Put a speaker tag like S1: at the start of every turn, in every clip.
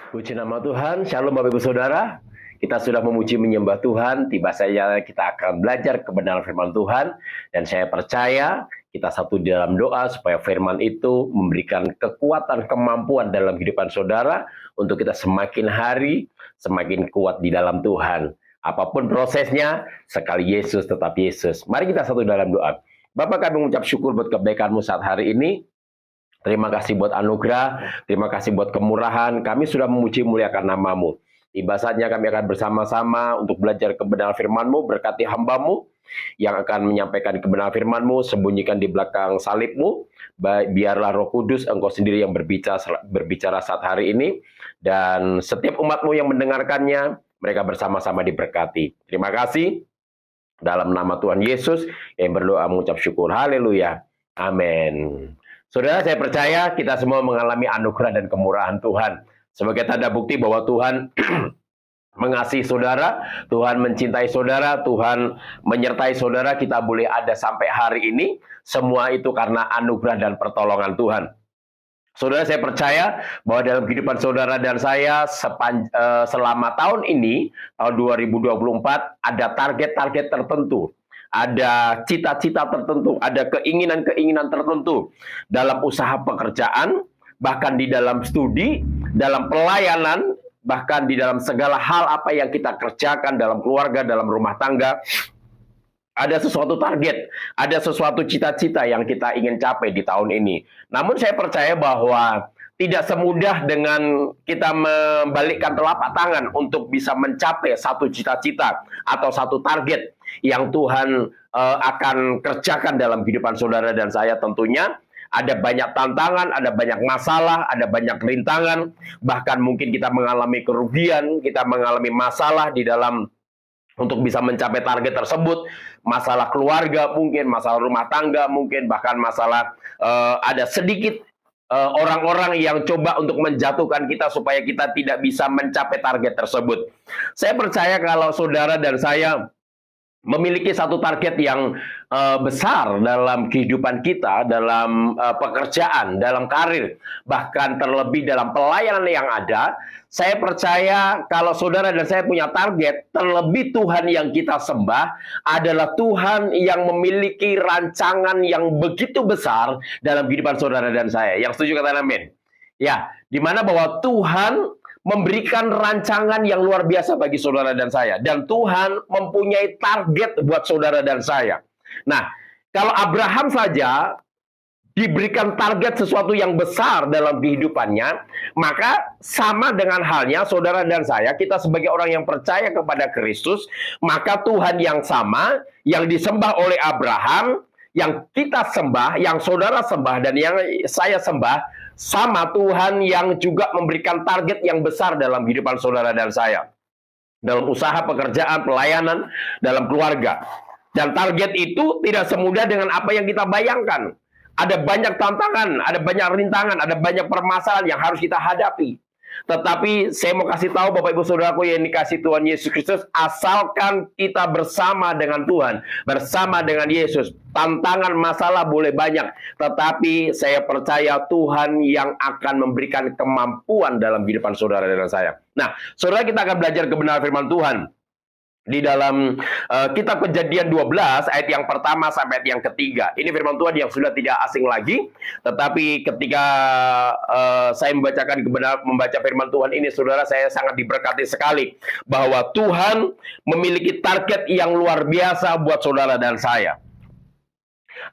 S1: Puji nama Tuhan, Shalom Bapak Ibu Saudara. Kita sudah memuji menyembah Tuhan, tiba saja kita akan belajar kebenaran firman Tuhan. Dan saya percaya kita satu di dalam doa supaya firman itu memberikan kekuatan, kemampuan dalam kehidupan saudara untuk kita semakin hari, semakin kuat di dalam Tuhan. Apapun prosesnya, sekali Yesus tetap Yesus. Mari kita satu dalam doa. Bapak, kami mengucap syukur buat kebaikan-Mu saat hari ini. Terima kasih buat anugerah, terima kasih buat kemurahan. Kami sudah memuji muliakan nama-Mu. Tiba saatnya kami akan bersama-sama untuk belajar kebenaran firman-Mu, berkati hamba-Mu yang akan menyampaikan kebenaran firman-Mu, sembunyikan di belakang salib-Mu. Biarlah Roh Kudus, Engkau sendiri yang berbicara saat hari ini. Dan setiap umat-Mu yang mendengarkannya, mereka bersama-sama diberkati. Terima kasih. Dalam nama Tuhan Yesus yang berdoa mengucap syukur. Haleluya. Amin. Saudara, saya percaya kita semua mengalami anugerah dan kemurahan Tuhan. Sebagai tanda bukti bahwa Tuhan mengasihi saudara, Tuhan mencintai saudara, Tuhan menyertai saudara, kita boleh ada sampai hari ini. Semua itu karena anugerah dan pertolongan Tuhan. Saudara, saya percaya bahwa dalam kehidupan saudara dan saya selama tahun ini, tahun 2024, ada target-target tertentu. Ada cita-cita tertentu, ada keinginan-keinginan tertentu dalam usaha pekerjaan, bahkan di dalam studi, dalam pelayanan, bahkan di dalam segala hal apa yang kita kerjakan dalam keluarga, dalam rumah tangga. Ada sesuatu target, ada sesuatu cita-cita yang kita ingin capai di tahun ini. Namun saya percaya bahwa tidak semudah dengan kita membalikkan telapak tangan untuk bisa mencapai satu cita-cita atau satu target yang Tuhan akan kerjakan dalam kehidupan saudara dan saya. Tentunya ada banyak tantangan, ada banyak masalah, ada banyak rintangan, bahkan mungkin kita mengalami kerugian, kita mengalami masalah di dalam untuk bisa mencapai target tersebut. Masalah keluarga mungkin, masalah rumah tangga mungkin, bahkan masalah ada sedikit orang-orang yang coba untuk menjatuhkan kita supaya kita tidak bisa mencapai target tersebut. Saya percaya kalau saudara dan saya memiliki satu target yang besar dalam kehidupan kita, dalam pekerjaan, dalam karir, bahkan terlebih dalam pelayanan yang ada. Saya percaya kalau saudara dan saya punya target, terlebih Tuhan yang kita sembah adalah Tuhan yang memiliki rancangan yang begitu besar dalam kehidupan saudara dan saya. Yang setuju katakan amin. Ya, dimana bahwa Tuhan memberikan rancangan yang luar biasa bagi saudara dan saya. Dan Tuhan mempunyai target buat saudara dan saya. Nah, kalau Abraham saja diberikan target sesuatu yang besar dalam kehidupannya, maka sama dengan halnya saudara dan saya, kita sebagai orang yang percaya kepada Kristus, maka Tuhan yang sama, yang disembah oleh Abraham, yang kita sembah, yang saudara sembah, dan yang saya sembah, sama Tuhan yang juga memberikan target yang besar dalam kehidupan saudara dan saya. Dalam usaha, pekerjaan, pelayanan, dalam keluarga. Dan target itu tidak semudah dengan apa yang kita bayangkan. Ada banyak tantangan, ada banyak rintangan, ada banyak permasalahan yang harus kita hadapi. Tetapi saya mau kasih tahu Bapak Ibu Saudaraku yang dikasih Tuhan Yesus Kristus, asalkan kita bersama dengan Tuhan, bersama dengan Yesus, tantangan masalah boleh banyak, tetapi saya percaya Tuhan yang akan memberikan kemampuan dalam kehidupan saudara dan saya. Nah, saudara, kita akan belajar kebenaran firman Tuhan di dalam kitab Kejadian 12 ayat yang pertama sampai ayat yang ketiga. Ini firman Tuhan yang sudah tidak asing lagi, tetapi ketika saya membaca firman Tuhan ini, saudara, saya sangat diberkati sekali bahwa Tuhan memiliki target yang luar biasa buat saudara dan saya.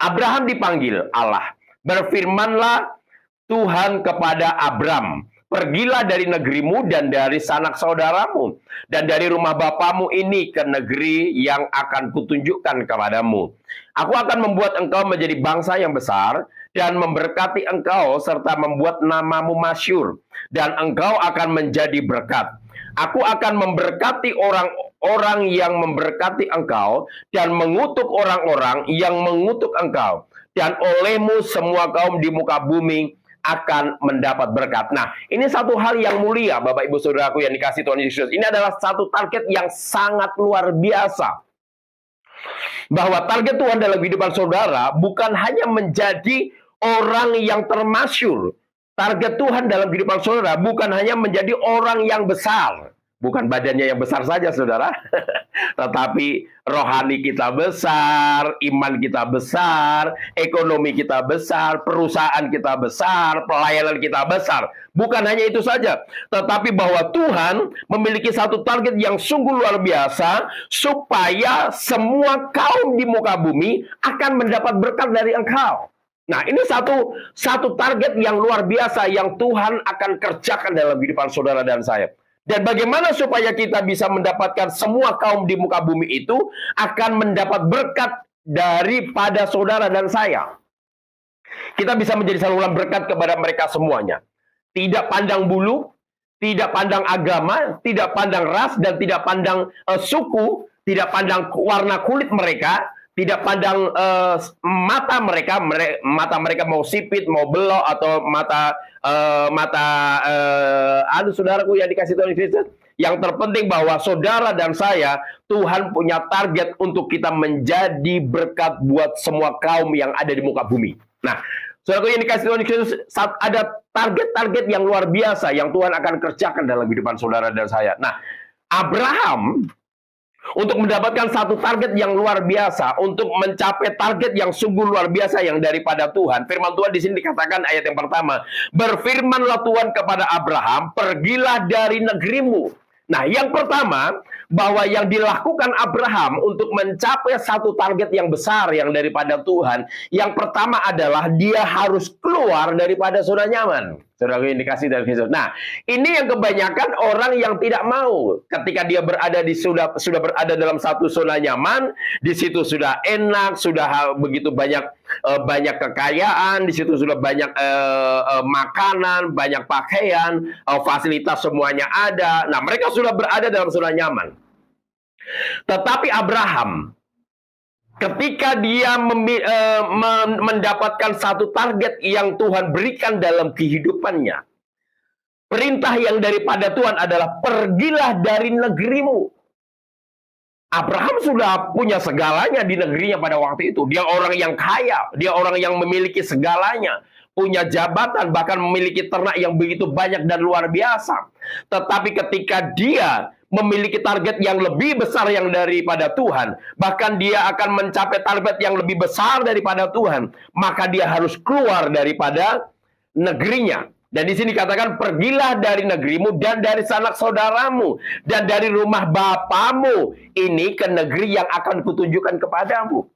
S1: Abraham dipanggil Allah, berfirmanlah Tuhan kepada Abram, pergilah dari negerimu dan dari sanak saudaramu dan dari rumah bapamu ini ke negeri yang akan kutunjukkan kepadamu. Aku akan membuat engkau menjadi bangsa yang besar dan memberkati engkau serta membuat namamu masyhur, dan engkau akan menjadi berkat. Aku akan memberkati orang-orang yang memberkati engkau dan mengutuk orang-orang yang mengutuk engkau, dan olehmu semua kaum di muka bumi akan mendapat berkat. Nah, ini satu hal yang mulia, Bapak Ibu Saudaraku yang dikasih Tuhan Yesus. Ini adalah satu target yang sangat luar biasa. Bahwa target Tuhan dalam kehidupan saudara bukan hanya menjadi orang yang termasyhur, Target Tuhan dalam kehidupan saudara bukan hanya menjadi orang yang besar. Bukan badannya yang besar saja, saudara. Tetapi rohani kita besar, iman kita besar, ekonomi kita besar, perusahaan kita besar, pelayanan kita besar. Bukan hanya itu saja. Tetapi bahwa Tuhan memiliki satu target yang sungguh luar biasa, supaya semua kaum di muka bumi akan mendapat berkat dari engkau. Nah, ini satu target yang luar biasa yang Tuhan akan kerjakan dalam kehidupan saudara dan saya. Dan bagaimana supaya kita bisa mendapatkan semua kaum di muka bumi itu akan mendapat berkat daripada saudara dan saya. Kita bisa menjadi saluran berkat kepada mereka semuanya. Tidak pandang bulu, tidak pandang agama, tidak pandang ras, dan tidak pandang suku, tidak pandang warna kulit mereka, tidak pandang mata mereka, mata mereka mau sipit, mau belok, atau aduh saudaraku yang dikasih Tuhan Kristus. Yang terpenting bahwa saudara dan saya, Tuhan punya target untuk kita menjadi berkat buat semua kaum yang ada di muka bumi. Nah, saudaraku yang dikasih Tuhan Kristus, ada target-target yang luar biasa yang Tuhan akan kerjakan dalam kehidupan saudara dan saya. Nah, Abraham untuk mendapatkan satu target yang luar biasa, untuk mencapai target yang sungguh luar biasa yang daripada Tuhan. Firman Tuhan di sini dikatakan ayat yang pertama, berfirmanlah Tuhan kepada Abraham, pergilah dari negerimu. Nah, yang pertama, bahwa yang dilakukan Abraham untuk mencapai satu target yang besar yang daripada Tuhan, yang pertama adalah dia harus keluar daripada zona nyaman. Saudara yang dikasih dari Kristus. Nah, ini yang kebanyakan orang yang tidak mau. Ketika dia berada sudah berada dalam satu zona nyaman, di situ sudah enak, sudah begitu banyak kekayaan, di situ sudah banyak makanan, banyak pakaian, fasilitas semuanya ada. Nah, mereka sudah berada dalam zona nyaman. Tetapi Abraham, ketika dia mendapatkan satu target yang Tuhan berikan dalam kehidupannya, perintah yang daripada Tuhan adalah pergilah dari negerimu. Abraham sudah punya segalanya di negerinya pada waktu itu. Dia orang yang kaya, dia orang yang memiliki segalanya, punya jabatan, bahkan memiliki ternak yang begitu banyak dan luar biasa. Tetapi ketika dia memiliki target yang lebih besar yang daripada Tuhan, bahkan dia akan mencapai target yang lebih besar daripada Tuhan, maka dia harus keluar daripada negerinya. Dan di sini katakan, pergilah dari negerimu dan dari sanak saudaramu dan dari rumah bapamu ini ke negeri yang akan kutunjukkan kepadamu.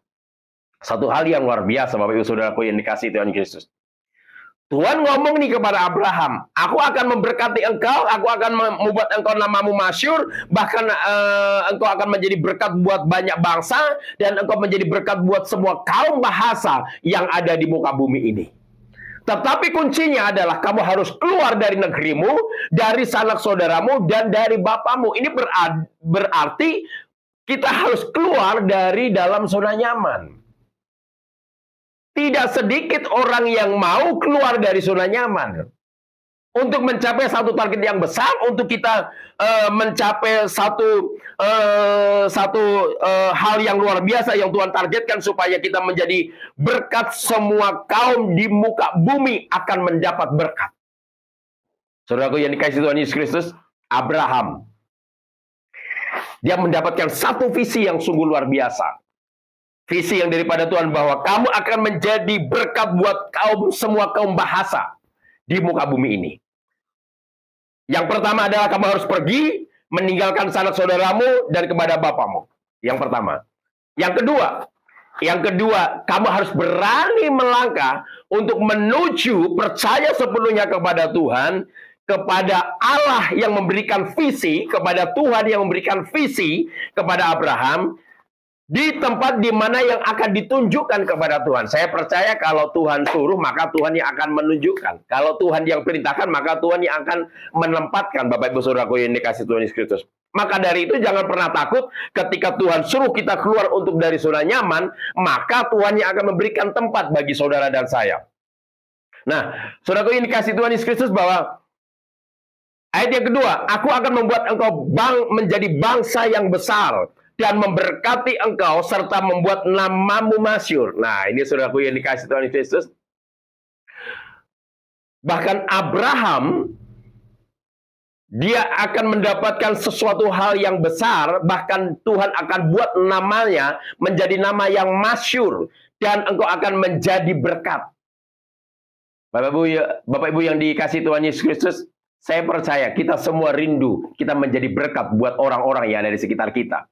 S1: Satu hal yang luar biasa, Bapak Ibu Saudaraku yang dikasihi Tuhan Yesus. Tuhan ngomong nih kepada Abraham, aku akan memberkati engkau, aku akan membuat engkau namamu masyhur, bahkan engkau akan menjadi berkat buat banyak bangsa, dan engkau menjadi berkat buat semua kaum bahasa yang ada di muka bumi ini. Tetapi kuncinya adalah kamu harus keluar dari negerimu, dari sanak saudaramu, dan dari bapamu. Ini berarti kita harus keluar dari dalam zona nyaman. Tidak sedikit orang yang mau keluar dari zona nyaman untuk mencapai satu target yang besar, untuk kita mencapai satu hal yang luar biasa yang Tuhan targetkan supaya kita menjadi berkat, semua kaum di muka bumi akan mendapat berkat. Saudaraku yang dikasihi Tuhan Yesus Kristus, Abraham, dia mendapatkan satu visi yang sungguh luar biasa. Visi yang daripada Tuhan bahwa kamu akan menjadi berkat buat semua kaum bahasa di muka bumi ini. Yang pertama adalah kamu harus pergi, meninggalkan sanak saudaramu dan kepada bapamu. Yang pertama. Yang kedua, kamu harus berani melangkah untuk menuju percaya sepenuhnya kepada Tuhan, kepada Allah yang memberikan visi, kepada Tuhan yang memberikan visi kepada Abraham, di tempat di mana yang akan ditunjukkan kepada Tuhan. Saya percaya kalau Tuhan suruh, maka Tuhan yang akan menunjukkan. Kalau Tuhan yang perintahkan, maka Tuhan yang akan menempatkan. Bapak Ibu Saudaraku yang dikasihi Tuhan Yesus Kristus. Maka dari itu jangan pernah takut ketika Tuhan suruh kita keluar untuk dari zona nyaman, maka Tuhan yang akan memberikan tempat bagi saudara dan saya. Nah, saudaraku yang dikasihi Tuhan Yesus Kristus, bahwa ayat yang kedua, aku akan membuat engkau menjadi bangsa yang besar dan memberkati engkau serta membuat namamu masyhur. Nah, ini saudaraku yang dikasihi Tuhan Yesus Kristus. Bahkan Abraham, dia akan mendapatkan sesuatu hal yang besar, bahkan Tuhan akan buat namanya menjadi nama yang masyhur, dan engkau akan menjadi berkat. Bapak Ibu yang dikasihi Tuhan Yesus Kristus, saya percaya kita semua rindu kita menjadi berkat buat orang-orang yang ada di sekitar kita.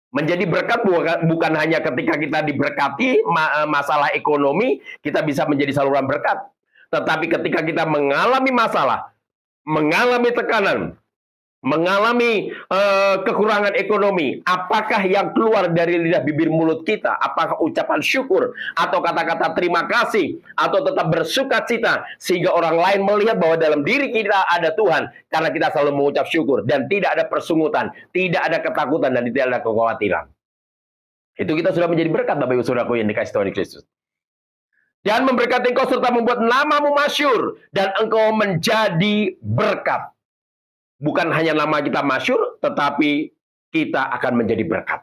S1: Menjadi berkat bukan hanya ketika kita diberkati masalah ekonomi, kita bisa menjadi saluran berkat. Tetapi ketika kita mengalami masalah, mengalami tekanan, mengalami kekurangan ekonomi, apakah yang keluar dari lidah bibir mulut kita? Apakah ucapan syukur atau kata-kata terima kasih atau tetap bersuka cita sehingga orang lain melihat bahwa dalam diri kita ada Tuhan karena kita selalu mengucap syukur dan tidak ada persungutan, tidak ada ketakutan dan tidak ada kekhawatiran. Itu kita sudah menjadi berkat Bapak Ibu Saudaraku yang dikasihi Tuhan Kristus. Dan memberkati engkau serta membuat namamu masyhur dan engkau menjadi berkat. Bukan hanya nama kita masyhur, tetapi kita akan menjadi berkat.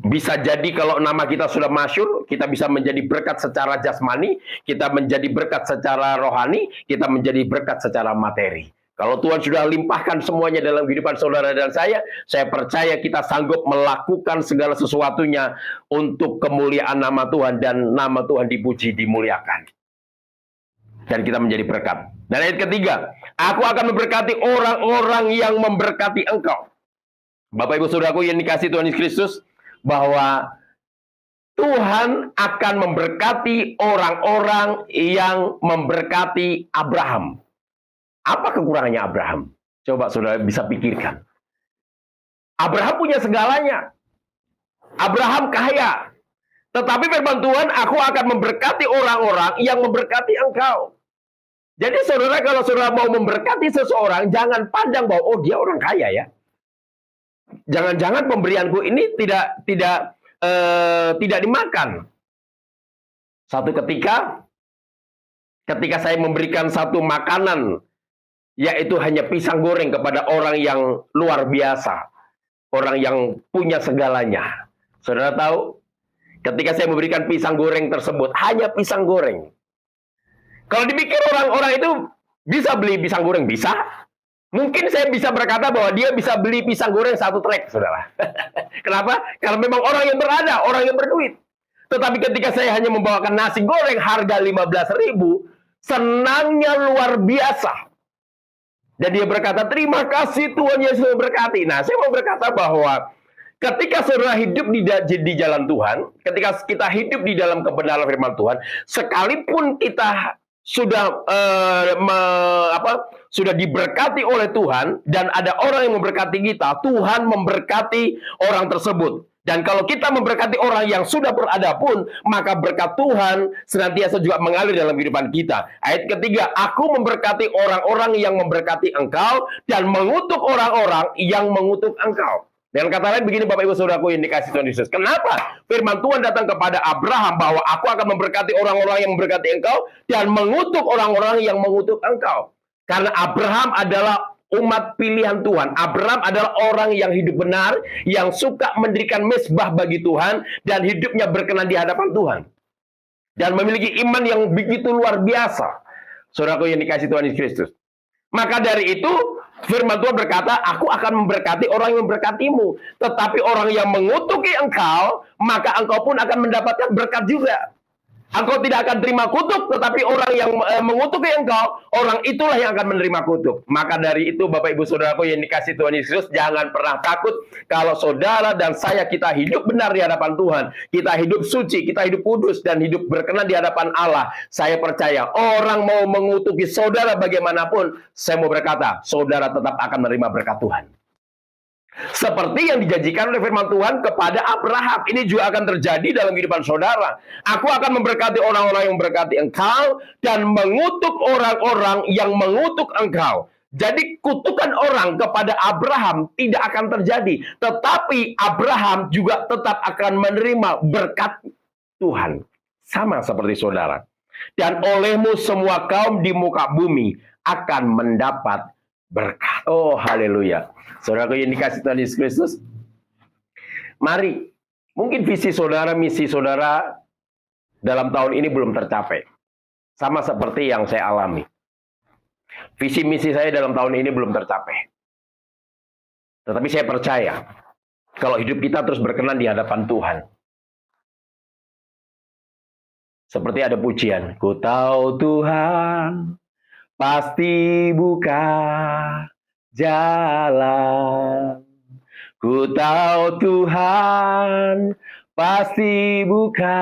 S1: Bisa jadi kalau nama kita sudah masyhur, kita bisa menjadi berkat secara jasmani, kita menjadi berkat secara rohani, kita menjadi berkat secara materi. Kalau Tuhan sudah limpahkan semuanya dalam kehidupan saudara dan saya percaya kita sanggup melakukan segala sesuatunya untuk kemuliaan nama Tuhan dan nama Tuhan dipuji, dimuliakan. Dan kita menjadi berkat. Dan ayat ketiga, aku akan memberkati orang-orang yang memberkati engkau. Bapak Ibu Saudaraku yang dikasihi Tuhan Yesus Kristus, bahwa Tuhan akan memberkati orang-orang yang memberkati Abraham. Apa kekurangannya Abraham? Coba saudara bisa pikirkan. Abraham punya segalanya. Abraham kaya. Tetapi firman Tuhan, aku akan memberkati orang-orang yang memberkati engkau. Jadi saudara, kalau saudara mau memberkati seseorang, jangan pandang bahwa oh dia orang kaya ya. Jangan-jangan pemberianku ini tidak dimakan. Satu ketika saya memberikan satu makanan, yaitu hanya pisang goreng kepada orang yang luar biasa, orang yang punya segalanya. Saudara tahu, ketika saya memberikan pisang goreng tersebut, hanya pisang goreng. Kalau dipikir orang-orang itu bisa beli pisang goreng, bisa. Mungkin saya bisa berkata bahwa dia bisa beli pisang goreng 1 trek, saudara. Kenapa? Karena memang orang yang berada, orang yang berduit. Tetapi ketika saya hanya membawakan nasi goreng harga 15.000, senangnya luar biasa. Dan dia berkata, terima kasih Tuhan Yesus memberkati. Nah, saya mau berkata bahwa ketika saudara hidup di jalan Tuhan, ketika kita hidup di dalam kebenaran firman Tuhan, sekalipun kita sudah sudah diberkati oleh Tuhan dan ada orang yang memberkati kita, Tuhan memberkati orang tersebut. Dan kalau kita memberkati orang yang sudah berada pun, maka berkat Tuhan senantiasa juga mengalir dalam kehidupan kita. Ayat ketiga, aku memberkati orang-orang yang memberkati engkau dan mengutuk orang-orang yang mengutuk engkau. Dengan kata lain begini Bapak Ibu Saudaraku yang dikasihi Tuhan Yesus. Kenapa firman Tuhan datang kepada Abraham bahwa aku akan memberkati orang-orang yang memberkati engkau dan mengutuk orang-orang yang mengutuk engkau. Karena Abraham adalah umat pilihan Tuhan. Abraham adalah orang yang hidup benar, yang suka mendirikan mezbah bagi Tuhan dan hidupnya berkenan di hadapan Tuhan. Dan memiliki iman yang begitu luar biasa. Saudaraku yang dikasihi Tuhan Yesus Kristus. Maka dari itu firman Tuhan berkata, aku akan memberkati orang yang memberkatimu. Tetapi orang yang mengutuki engkau, maka engkau pun akan mendapatkan berkat juga. Engkau tidak akan terima kutuk, tetapi orang yang mengutuki engkau, orang itulah yang akan menerima kutuk. Maka dari itu Bapak Ibu Saudaraku yang dikasihi Tuhan Yesus, jangan pernah takut kalau saudara dan saya kita hidup benar di hadapan Tuhan. Kita hidup suci, kita hidup kudus dan hidup berkenan di hadapan Allah. Saya percaya orang mau mengutuki saudara bagaimanapun, saya mau berkata, saudara tetap akan menerima berkat Tuhan. Seperti yang dijanjikan oleh firman Tuhan kepada Abraham. Ini juga akan terjadi dalam kehidupan saudara. Aku akan memberkati orang-orang yang memberkati engkau dan mengutuk orang-orang yang mengutuk engkau. Jadi kutukan orang kepada Abraham tidak akan terjadi. Tetapi Abraham juga tetap akan menerima berkat Tuhan. Sama seperti saudara. Dan olehmu semua kaum di muka bumi akan mendapat berkat. Oh, haleluya. Saudara yang dikasihi Tuhan Yesus Kristus, mari, mungkin visi saudara, misi saudara dalam tahun ini belum tercapai. Sama seperti yang saya alami. Visi misi saya dalam tahun ini belum tercapai. Tetapi saya percaya, kalau hidup kita terus berkenan di hadapan Tuhan. Seperti ada pujian, ku tahu Tuhan pasti buka jalan. Ku tahu Tuhan pasti buka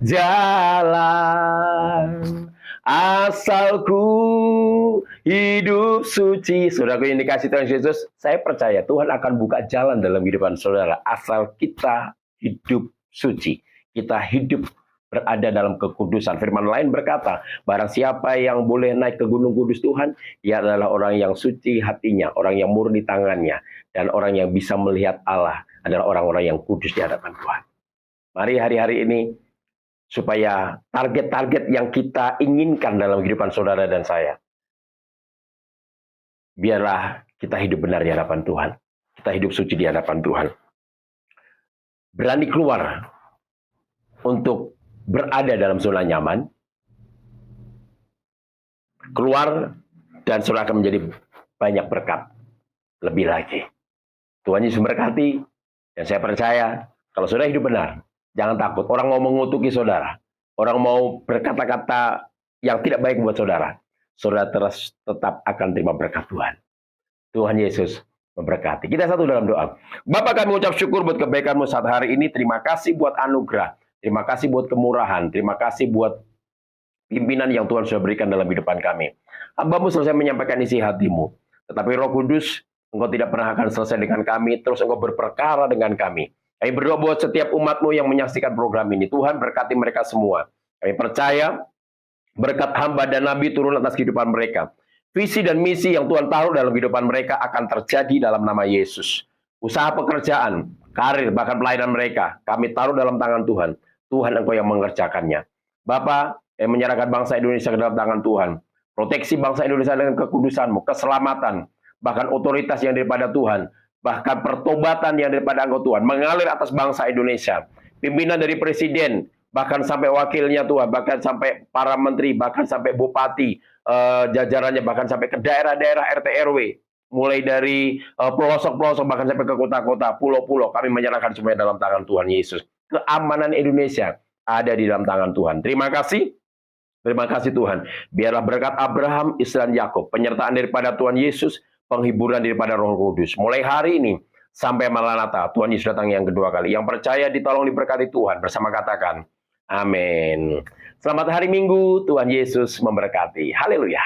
S1: jalan. Asalku hidup suci. Saudaraku yang dikasih Tuhan Yesus, saya percaya Tuhan akan buka jalan dalam kehidupan saudara. Asal kita hidup suci. Kita hidup berada dalam kekudusan. Firman lain berkata, barang siapa yang boleh naik ke gunung kudus Tuhan, ia adalah orang yang suci hatinya, orang yang murni tangannya, dan orang yang bisa melihat Allah adalah orang-orang yang kudus di hadapan Tuhan. Mari hari-hari ini, supaya target-target yang kita inginkan dalam kehidupan saudara dan saya, biarlah kita hidup benar di hadapan Tuhan. Kita hidup suci di hadapan Tuhan. Berani keluar untuk berada dalam zona nyaman, keluar dan saudara akan menjadi banyak berkat lebih lagi. Tuhan Yesus memberkati, dan saya percaya kalau saudara hidup benar, jangan takut. Orang mau mengutuki saudara, orang mau berkata-kata yang tidak baik buat saudara, saudara terus tetap akan terima berkat Tuhan. Tuhan Yesus memberkati. Kita satu dalam doa. Bapa, kami mengucap syukur buat kebaikan-Mu saat hari ini. Terima kasih buat anugerah. Terima kasih buat kemurahan. Terima kasih buat pimpinan yang Tuhan sudah berikan dalam kehidupan kami. Hamba-Mu selesai menyampaikan isi hati-Mu. Tetapi Roh Kudus, Engkau tidak pernah akan selesai dengan kami. Terus Engkau berperkara dengan kami. Kami berdoa buat setiap umat-Mu yang menyaksikan program ini. Tuhan berkati mereka semua. Kami percaya berkat hamba dan nabi turun atas kehidupan mereka. Visi dan misi yang Tuhan taruh dalam kehidupan mereka akan terjadi dalam nama Yesus. Usaha pekerjaan, karir, bahkan pelayanan mereka, kami taruh dalam tangan Tuhan. Tuhan Engkau yang mengerjakannya. Bapa, yang menyerahkan bangsa Indonesia ke dalam tangan Tuhan. Proteksi bangsa Indonesia dengan kekudusan-Mu, keselamatan, bahkan otoritas yang daripada Tuhan, bahkan pertobatan yang daripada Engkau Tuhan, mengalir atas bangsa Indonesia. Pimpinan dari presiden, bahkan sampai wakilnya Tuhan, bahkan sampai para menteri, bahkan sampai bupati, jajarannya, bahkan sampai ke daerah-daerah RT RW, mulai dari pelosok-pelosok, bahkan sampai ke kota-kota, pulau-pulau, kami menyerahkan semuanya dalam tangan Tuhan Yesus. Keamanan Indonesia ada di dalam tangan Tuhan. Terima kasih Tuhan. Biarlah berkat Abraham, Ishak, dan Yakub, penyertaan daripada Tuhan Yesus, penghiburan daripada Roh Kudus. Mulai hari ini sampai Maranatha, Tuhan Yesus datang yang kedua kali. Yang percaya ditolong diberkati Tuhan. Bersama katakan, amin. Selamat hari Minggu, Tuhan Yesus memberkati. Haleluya.